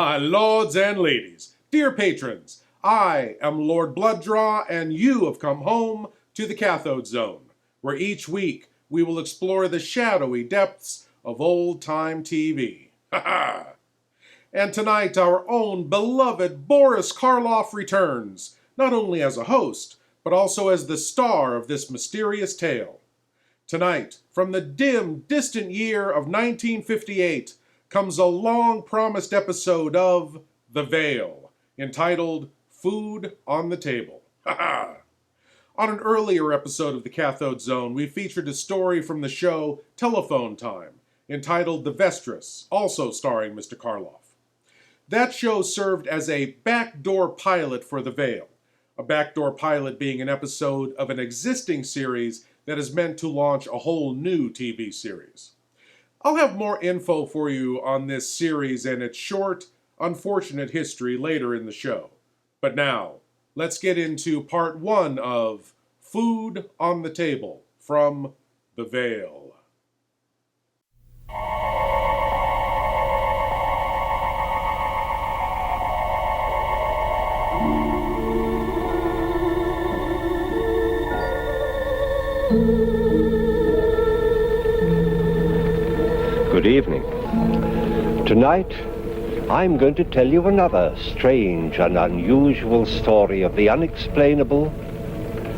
My lords and ladies, dear patrons, I am Lord Blood-Rah, and you have come home to the Cathode Zone, where each week we will explore the shadowy depths of old-time TV. And tonight our own beloved Boris Karloff returns, not only as a host, but also as the star of this mysterious tale. Tonight, from the dim, distant year of 1958, comes a long-promised episode of The Veil, entitled Food on the Table. On an earlier episode of the Cathode Zone, we featured a story from the show Telephone Time, entitled The Vestris, also starring Mr. Karloff. That show served as a backdoor pilot for The Veil, a backdoor pilot being an episode of an existing series that is meant to launch a whole new TV series. I'll have more info for you on this series and its short, unfortunate history later in the show. But now, let's get into part one of Food on the Table from The Veil. Good evening. Tonight, I'm going to tell you another strange and unusual story of the unexplainable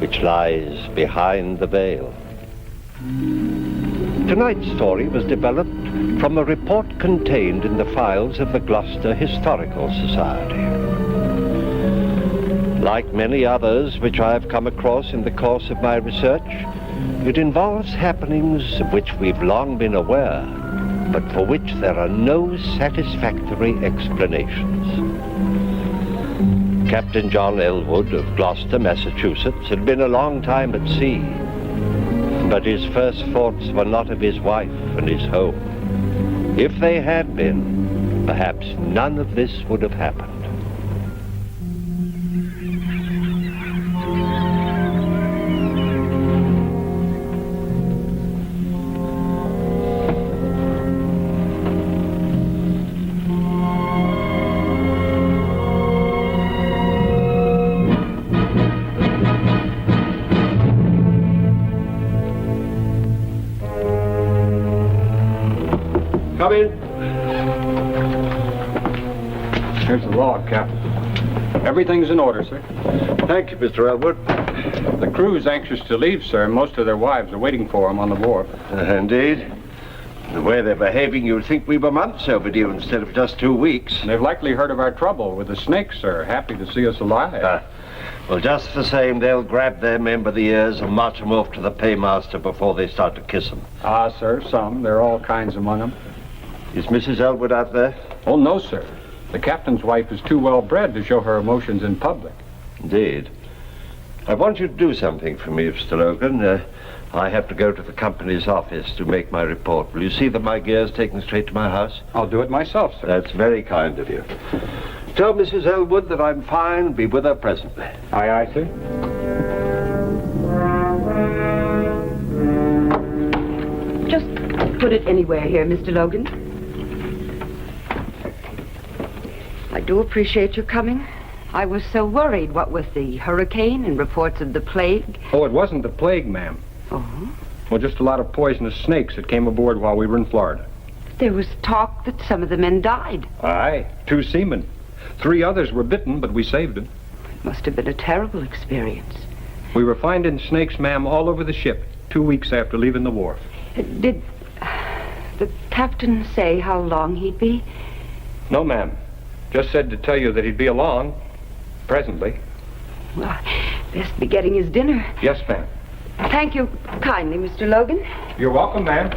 which lies behind the veil. Tonight's story was developed from a report contained in the files of the Gloucester Historical Society. Like many others which I have come across in the course of my research, it involves happenings of which we've long been aware, but for which there are no satisfactory explanations. Captain John Elwood of Gloucester, Massachusetts, had been a long time at sea, but his first thoughts were not of his wife and his home. If they had been, perhaps none of this would have happened. Come in. Here's the log, Captain. Everything's in order, sir. Thank you, Mr. Elwood. The crew's anxious to leave, sir. Most of their wives are waiting for them on the wharf. Indeed. The way they're behaving, you'd think we were months overdue instead of just 2 weeks. They've likely heard of our trouble with the snakes, sir. Happy to see us alive. Well, just the same, they'll grab their men by the ears and march them off to the paymaster before they start to kiss them. Ah, sir, some. There are all kinds among them. Is Mrs. Elwood out there? Oh, no, sir. The captain's wife is too well bred to show her emotions in public. Indeed. I want you to do something for me, Mr. Logan. I have to go to the company's office to make my report. Will you see that my gear's taken straight to my house? I'll do it myself, sir. That's very kind of you. Tell Mrs. Elwood that I'm fine. Be with her presently. Aye, aye, sir. Just put it anywhere here, Mr. Logan. I do appreciate your coming. I was so worried, what with the hurricane and reports of the plague. Oh, it wasn't the plague, ma'am. Oh? Well, just a lot of poisonous snakes that came aboard while we were in Florida. There was talk that some of the men died. Aye, 2 seamen. 3 others were bitten, but we saved them. It must have been a terrible experience. We were finding snakes, ma'am, all over the ship 2 weeks after leaving the wharf. Did the captain say how long he'd be? No, ma'am. Just said to tell you that he'd be along presently. Well, best be getting his dinner. Yes, ma'am. Thank you kindly, Mr. Logan. You're welcome, ma'am.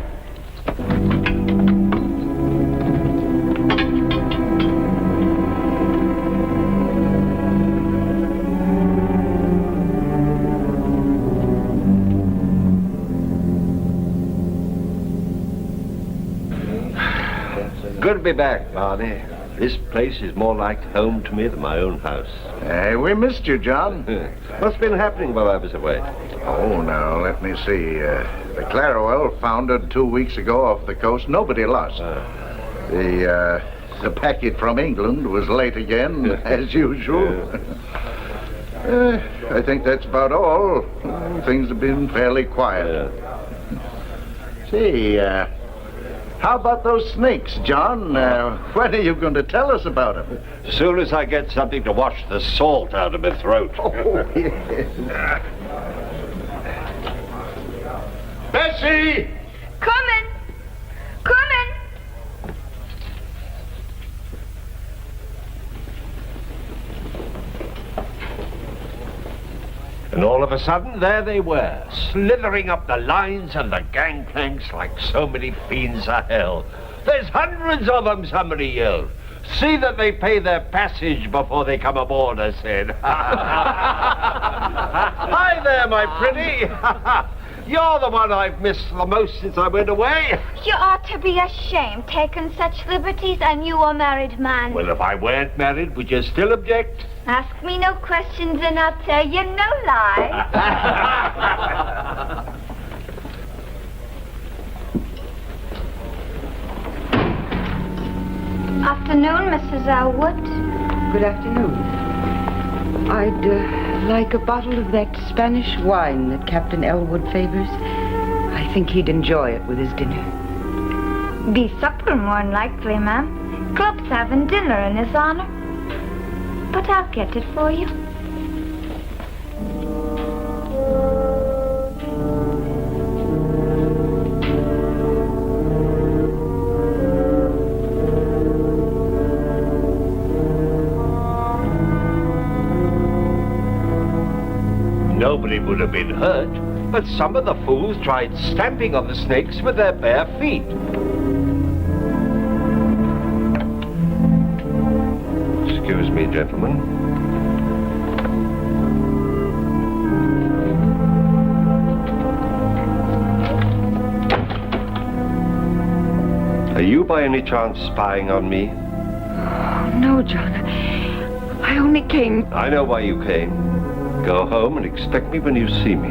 Good to be back, Barney. This place is more like home to me than my own house. We missed you, John. What's been happening while I was away? Oh, now, let me see. The Clarawell foundered 2 weeks ago off the coast. Nobody lost. The The packet from England was late again, as usual. I think that's about all. Things have been fairly quiet. Say, how about those snakes, John? When are you going to tell us about them? As soon as I get something to wash the salt out of my throat. Oh, yes. Bessie! Coming! Coming! And all of a sudden, there they were, slithering up the lines and the gangplanks like so many fiends of hell. There's hundreds of them, somebody yelled. See that they pay their passage before they come aboard, I said. Hi there, my pretty. You're the one I've missed the most since I went away. You ought to be ashamed, taking such liberties, and you a married man. Well, if I weren't married, would you still object? Ask me no questions and I'll tell you no lie. Afternoon, Mrs. Elwood. Good afternoon. I'd like a bottle of that Spanish wine that Captain Elwood favors. I think he'd enjoy it with his dinner. Be supper more than likely, ma'am. Club's having dinner in his honor. But I'll get it for you. Nobody would have been hurt, but some of the fools tried stamping on the snakes with their bare feet. Excuse me, gentlemen. Are you by any chance spying on me? Oh, no, John. I only came... I know why you came. Go home and expect me when you see me.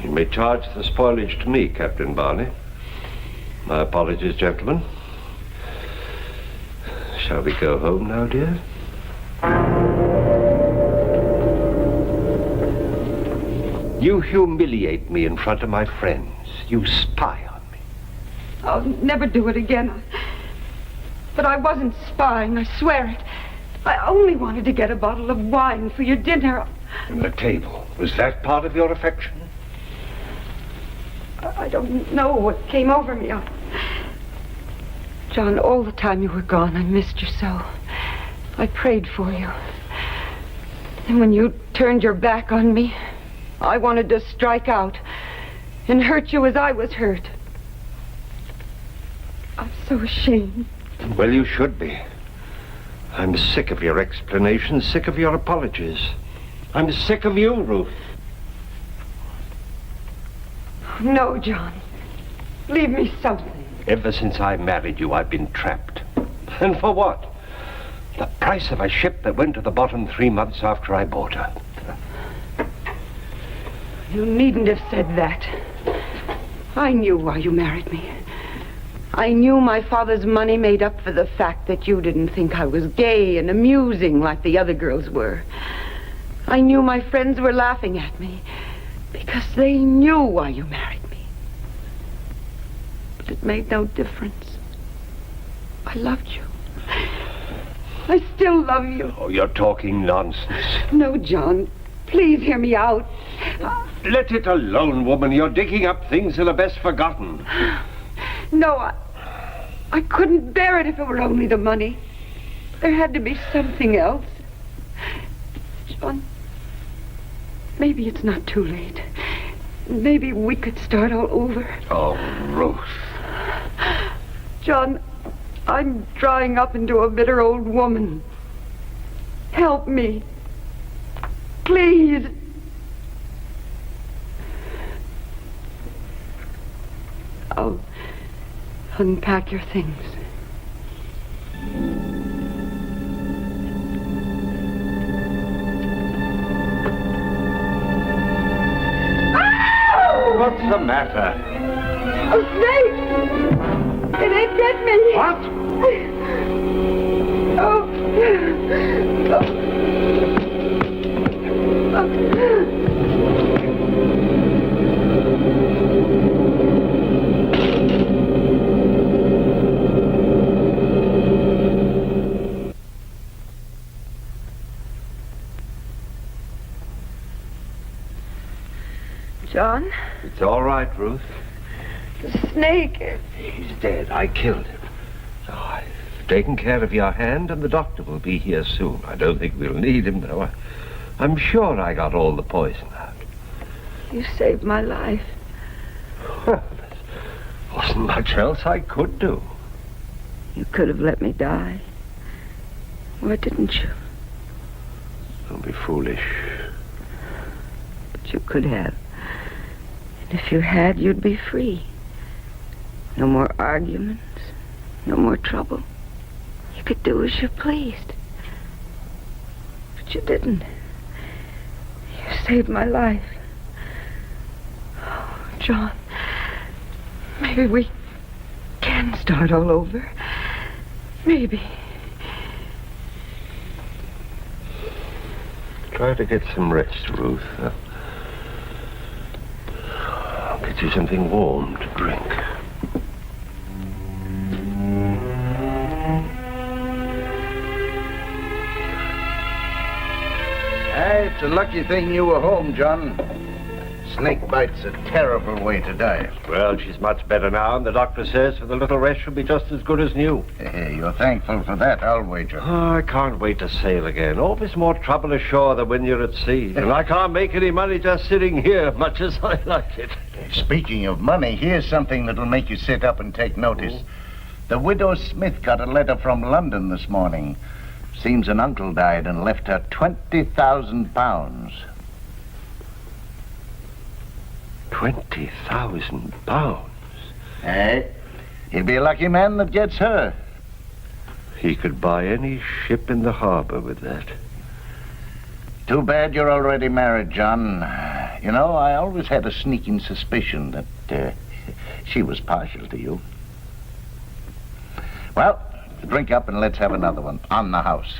You may charge the spoilage to me, Captain Barney. My apologies, gentlemen. Shall we go home now, dear? You humiliate me in front of my friends. You spy on me. I'll never do it again. But I wasn't spying, I swear it. I only wanted to get a bottle of wine for your dinner. And the table, was that part of your affection? I don't know what came over me. John, all the time you were gone, I missed you so. I prayed for you. And when you turned your back on me, I wanted to strike out and hurt you as I was hurt. I'm so ashamed. Well, you should be. I'm sick of your explanations, sick of your apologies. I'm sick of you, Ruth. No, John. Leave me something. Ever since I married you, I've been trapped. And for what? The price of a ship that went to the bottom 3 months after I bought her. You needn't have said that. I knew why you married me. I knew my father's money made up for the fact that you didn't think I was gay and amusing like the other girls were. I knew my friends were laughing at me because they knew why you married me. But it made no difference. I loved you. I still love you. Oh, you're talking nonsense. No, John. Please hear me out. Let it alone, woman. You're digging up things that are best forgotten. No, I couldn't bear it if it were only the money. There had to be something else. John, maybe it's not too late. Maybe we could start all over. Oh, Ruth. John, I'm drying up into a bitter old woman. Help me. Please. I'll unpack your things. What's the matter? A snake! It ain't get me! What? Oh. John? It's all right, Ruth. The snake. He's dead. I killed him. So I've taken care of your hand, and the doctor will be here soon. I don't think we'll need him, though. I'm sure I got all the poison out. You saved my life. Well, there wasn't much else I could do. You could have let me die. Why didn't you? Don't be foolish. But you could have. And if you had, you'd be free. No more arguments. No more trouble. You could do as you pleased. But you didn't. You saved my life. Oh, John, maybe we can start all over. Maybe. Try to get some rest, Ruth. I'll get you something warm to drink. Hey, it's a lucky thing you were home, John. Snake bite's a terrible way to die. Well, she's much better now, and the doctor says with a little rest she'll be just as good as new. Hey, you're thankful for that, I'll wager. Oh, I can't wait to sail again. Always more trouble ashore than when you're at sea. And I can't make any money just sitting here, much as I like it. Speaking of money, here's something that'll make you sit up and take notice. The widow Smith got a letter from London this morning. Seems an uncle died and left her £20,000. £20,000? Hey, he'll be a lucky man that gets her. He could buy any ship in the harbor with that. Too bad you're already married, John. You know, I always had a sneaking suspicion that she was partial to you. Well, drink up and let's have another one on the house.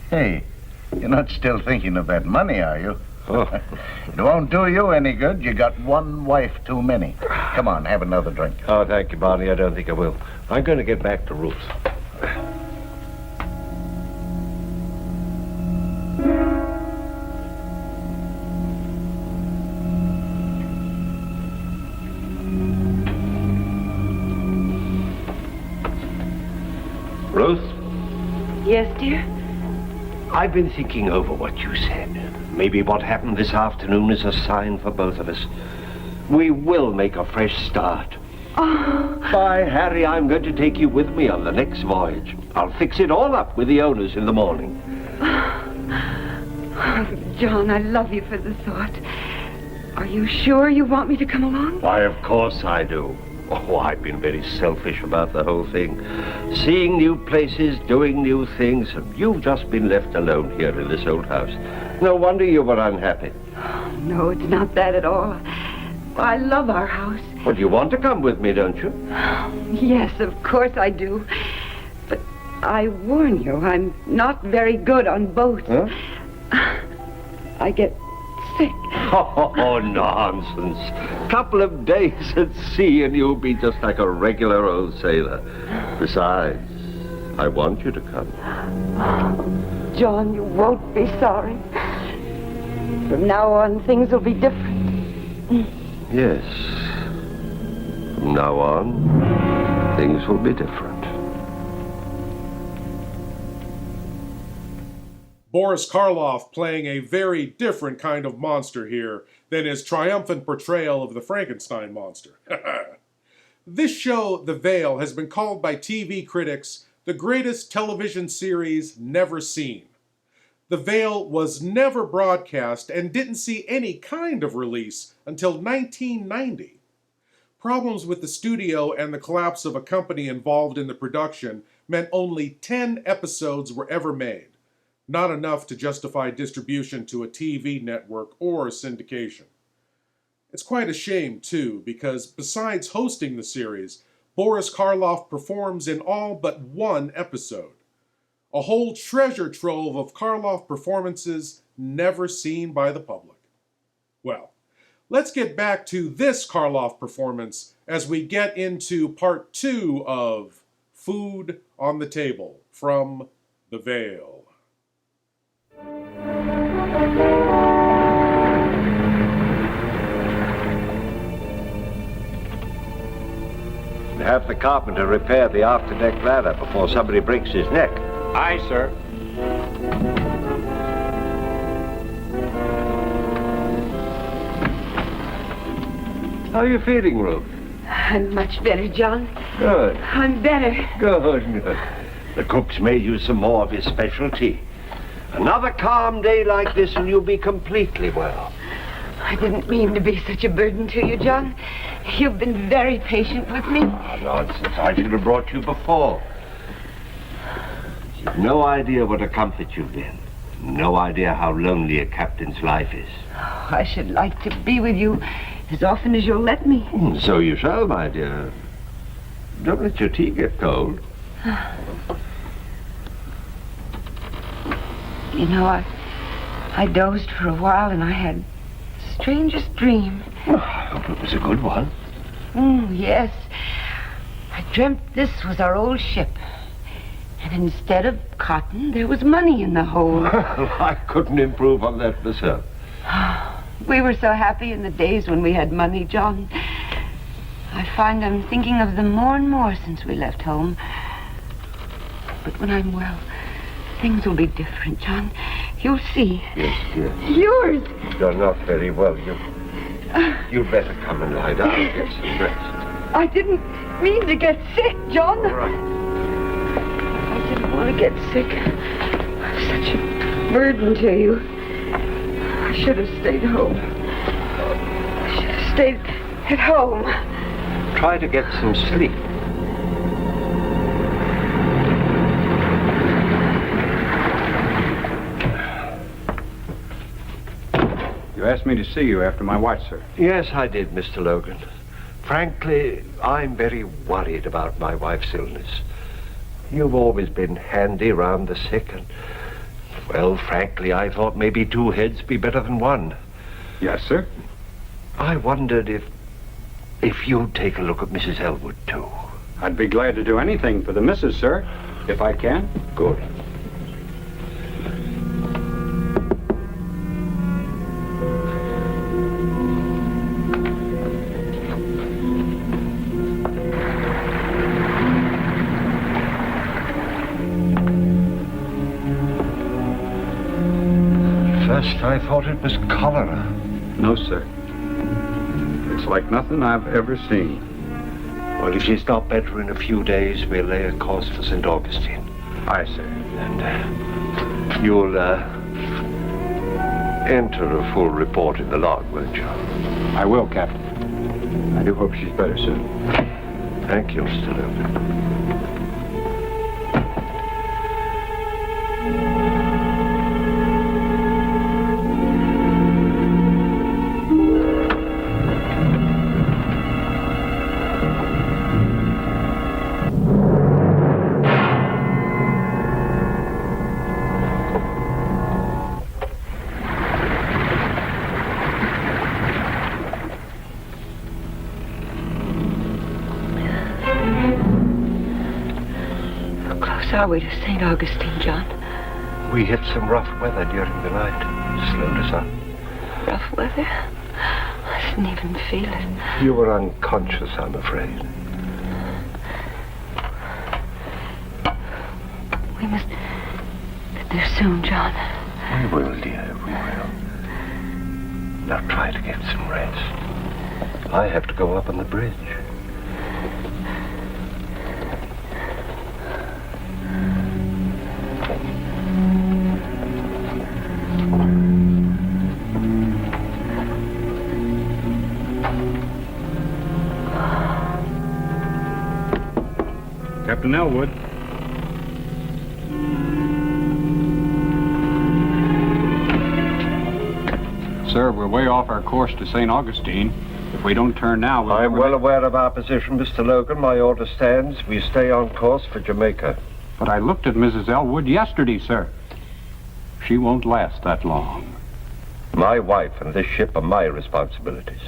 Hey, you're not still thinking of that money, are you? Oh. It won't do you any good. You got one wife too many. Come on, have another drink. Oh, thank you, Barney. I don't think I will. I'm going to get back to Ruth. Ruth? Yes, dear? I've been thinking over what you said. Maybe what happened this afternoon is a sign for both of us. We will make a fresh start. Oh. By Harry, I'm going to take you with me on the next voyage. I'll fix it all up with the owners in the morning. Oh, John, I love you for the thought. Are you sure you want me to come along? Why, of course I do. Oh, I've been very selfish about the whole thing. Seeing new places, doing new things, and you've just been left alone here in this old house. No wonder you were unhappy. Oh, no, it's not that at all. I love our house. Well, you want to come with me, don't you? Yes, of course I do. But I warn you, I'm not very good on boats. Huh? I get sick. Oh, nonsense. Couple of days at sea and you'll be just like a regular old sailor. Besides, I want you to come. John, you won't be sorry. From now on, things will be different. Yes. From now on, things will be different. Boris Karloff playing a very different kind of monster here than his triumphant portrayal of the Frankenstein monster. This show, The Veil, has been called by TV critics the greatest television series never seen. The Veil was never broadcast and didn't see any kind of release until 1990. Problems with the studio and the collapse of a company involved in the production meant only 10 episodes were ever made, not enough to justify distribution to a TV network or syndication. It's quite a shame, too, because besides hosting the series, Boris Karloff performs in all but one episode. A whole treasure trove of Karloff performances never seen by the public. Well, let's get back to this Karloff performance as we get into part 2 of Food on the Table from The Veil. Have the carpenter repair the after-deck ladder before somebody breaks his neck. Aye, sir. How are you feeling, Ruth? I'm much better, John. Good. I'm better. Good. The cook's made you some more of his specialty. Another calm day like this and you'll be completely well. I didn't mean to be such a burden to you, John. You've been very patient with me. Oh, nonsense. I should have brought you before. You've no idea what a comfort you've been. No idea how lonely a captain's life is. Oh, I should like to be with you as often as you'll let me. So you shall, my dear. Don't let your tea get cold. You know, I dozed for a while and I had the strangest dream. Oh, I hope it was a good one. Yes. I dreamt this was our old ship. And instead of cotton, there was money in the hold. I couldn't improve on that myself. We were so happy in the days when we had money, John. I find I'm thinking of them more and more since we left home. But when I'm well, things will be different, John. You'll see. Yes. Yours. You're not very well. You'd better come and lie down and get some rest. I didn't mean to get sick, John. All right. I didn't want to get sick. I'm such a burden to you. I should have stayed home. I should have stayed at home. Try to get some sleep. You asked me to see you after my watch, sir. Yes, I did, Mr. Logan. Frankly, I'm very worried about my wife's illness. You've always been handy around the sick, and, well, frankly, I thought maybe 2 heads be better than 1. Yes, sir. I wondered if you'd take a look at Mrs. Elwood, too. I'd be glad to do anything for the missus, sir, if I can. Good. First, I thought it was cholera. No, sir. It's like nothing I've ever seen. Well, if she's not better in a few days, we'll lay a course for St. Augustine. Aye, sir. And you'll enter a full report in the log, won't you? I will, Captain. I do hope she's better soon. Thank you, Mr. Logan. How are we to St. Augustine, John? We hit some rough weather during the night. Slowed us up. Rough weather? I didn't even feel it. You were unconscious, I'm afraid. We must get there soon, John. We will, dear, we will. Now try to get some rest. I have to go up on the bridge. Captain Elwood. Sir, we're way off our course to St. Augustine. If we don't turn now, we'll... I'm well aware of our position, Mr. Logan. My order stands. We stay on course for Jamaica. But I looked at Mrs. Elwood yesterday, sir. She won't last that long. My wife and this ship are my responsibilities.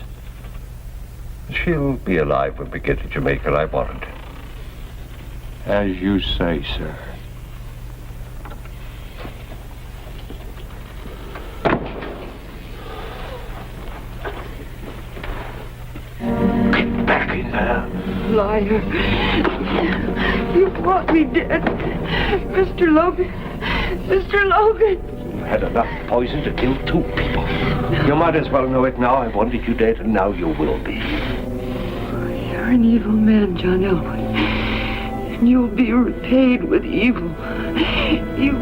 She'll be alive when we get to Jamaica, I warrant. As you say, sir. Get back in there. Liar. You brought me dead. Mr. Logan. Mr. Logan. You had enough poison to kill 2 people. You might as well know it now. I wanted you dead, and now you will be. You're an evil man, John Elwood. And you'll be repaid with evil. You...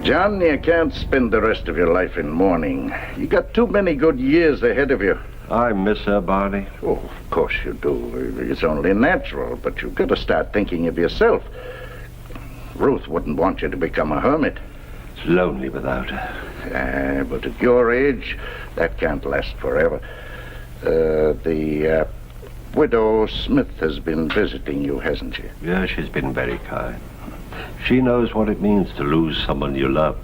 John, you can't spend the rest of your life in mourning. You got too many good years ahead of you. I miss her, Barney. Oh, of course you do. It's only natural, but you've got to start thinking of yourself. Ruth wouldn't want you to become a hermit. It's lonely without her. But at your age, that can't last forever. The widow Smith has been visiting you, hasn't she? Yeah, she's been very kind. She knows what it means to lose someone you love.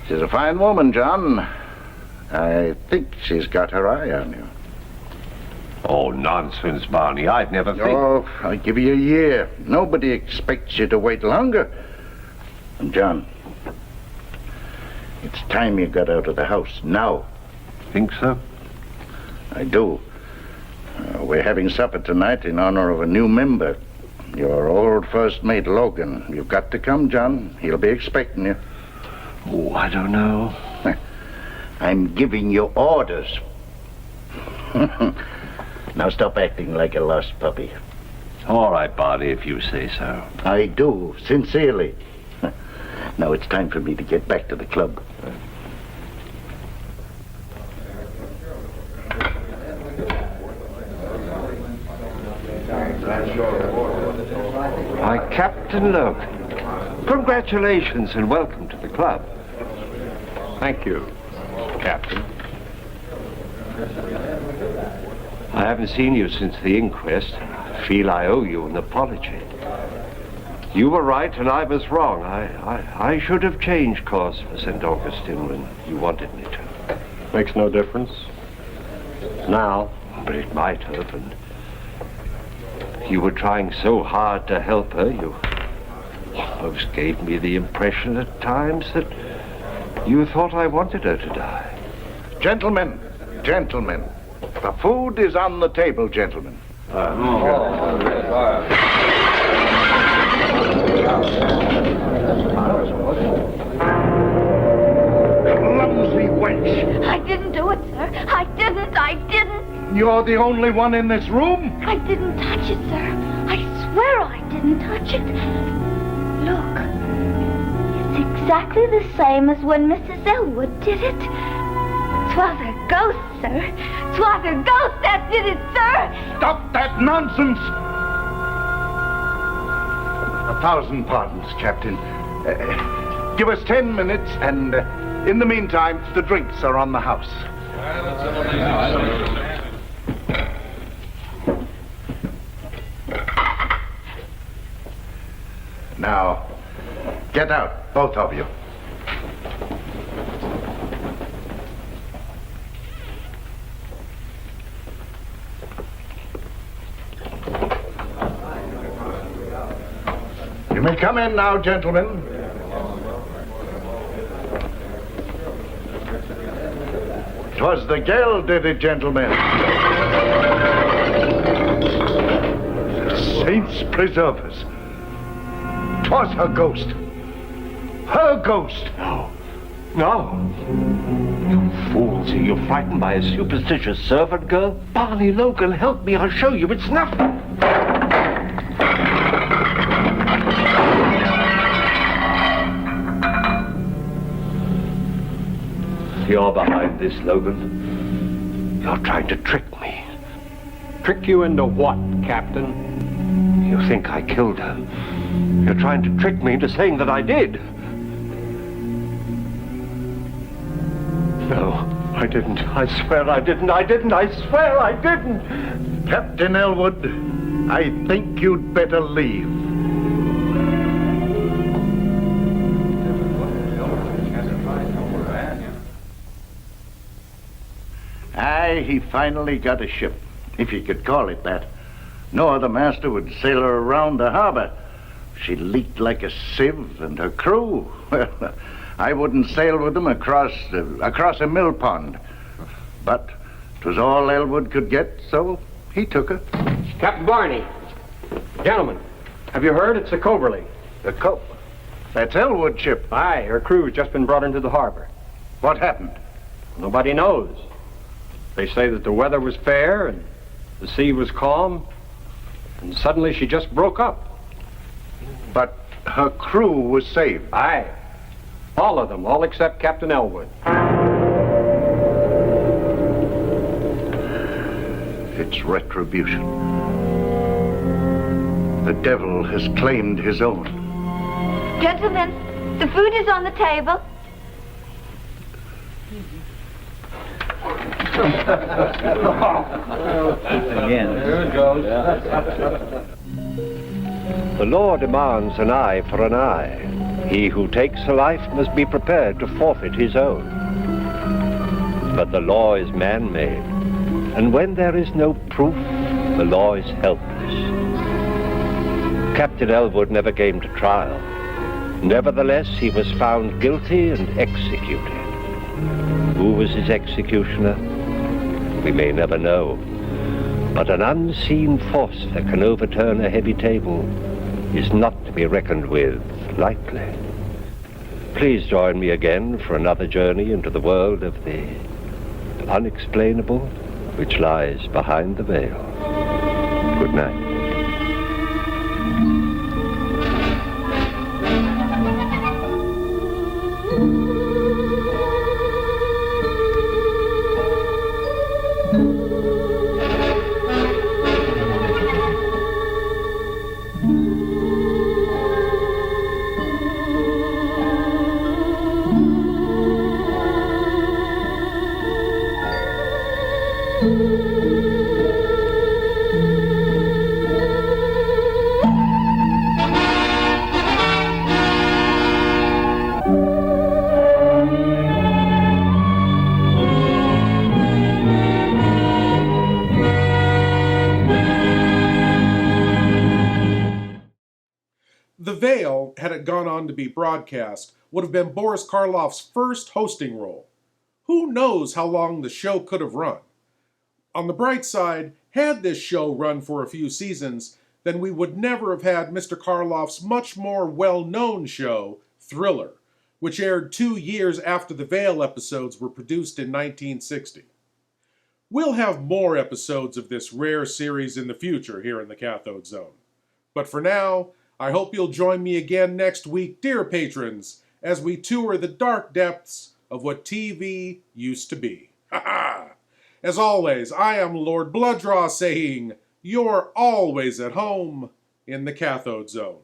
She's a fine woman, John. I think she's got her eye on you. Oh, nonsense, Barney. I'd never think... Oh, I'll give you a year. Nobody expects you to wait longer. And, John, it's time you got out of the house. Now. Think so? I do. We're having supper tonight in honor of a new member. Your old first mate, Logan. You've got to come, John. He'll be expecting you. Oh, I don't know. I'm giving you orders. Now stop acting like a lost puppy. All right, Barney, if you say so. I do, sincerely. Now it's time for me to get back to the club. Why, Captain Logan, congratulations and welcome to the club. Thank you, Captain. I haven't seen you since the inquest. I feel I owe you an apology. You were right and I was wrong. I should have changed course for St. Augustine when you wanted me to. Makes no difference. Now. But it might have, and you were trying so hard to help her, you almost gave me the impression at times that you thought I wanted her to die. Gentlemen, the food is on the table, gentlemen. Clumsy wench. I didn't do it, sir. I didn't. You're the only one in this room? I didn't touch it, sir. I swear I didn't touch it. Look. It's exactly the same as when Mrs. Elwood did it. 'Twas a ghost, sir. 'Twas a ghost that did it, sir. Stop that nonsense! 1,000 pardons, Captain. Give us 10 minutes, and in the meantime, the drinks are on the house. Now, get out, both of you. You may come in now, gentlemen. Twas the girl did it, gentlemen. Saints preserve us. 'Twas her ghost. Her ghost. No. No. You fools, are you frightened by a superstitious servant girl? Barney Logan, help me, I'll show you it's nothing. You're behind this, Logan. You're trying to trick me. Trick you into what, Captain? You think I killed her. You're trying to trick me into saying that I did. No, I didn't. I swear I didn't. I swear I didn't. Captain Elwood, I think you'd better leave. Aye, he finally got a ship, if you could call it that. No other master would sail her around the harbor. She leaked like a sieve, and her crew, well, I wouldn't sail with them across a mill pond. But 'twas all Elwood could get, so he took her. Captain Barney. Gentlemen, have you heard? It's the Coberly. That's Elwood's ship. Aye, her crew's just been brought into the harbor. What happened? Nobody knows. They say that the weather was fair and the sea was calm, and suddenly she just broke up. But her crew was saved. Aye. All of them, all except Captain Elwood. It's retribution. The devil has claimed his own. Gentlemen, the food is on the table. The law demands an eye for an eye. He who takes a life must be prepared to forfeit his own. But the law is man-made, and when there is no proof, the law is helpless. Captain Elwood never came to trial. Nevertheless, he was found guilty and executed. Who was his executioner? We may never know. But an unseen force that can overturn a heavy table is not to be reckoned with lightly. Please join me again for another journey into the world of the unexplainable which lies behind the veil. Good night. The Veil, had it gone on to be broadcast, would have been Boris Karloff's first hosting role. Who knows how long the show could have run? On the bright side, had this show run for a few seasons, then we would never have had Mr. Karloff's much more well-known show, Thriller, which aired 2 years after the Veil episodes were produced in 1960. We'll have more episodes of this rare series in the future here in the Cathode Zone. But for now, I hope you'll join me again next week, dear patrons, as we tour the dark depths of what TV used to be. Ha ha! As always, I am Lord Blood-Rah saying, you're always at home in the Cathode Zone.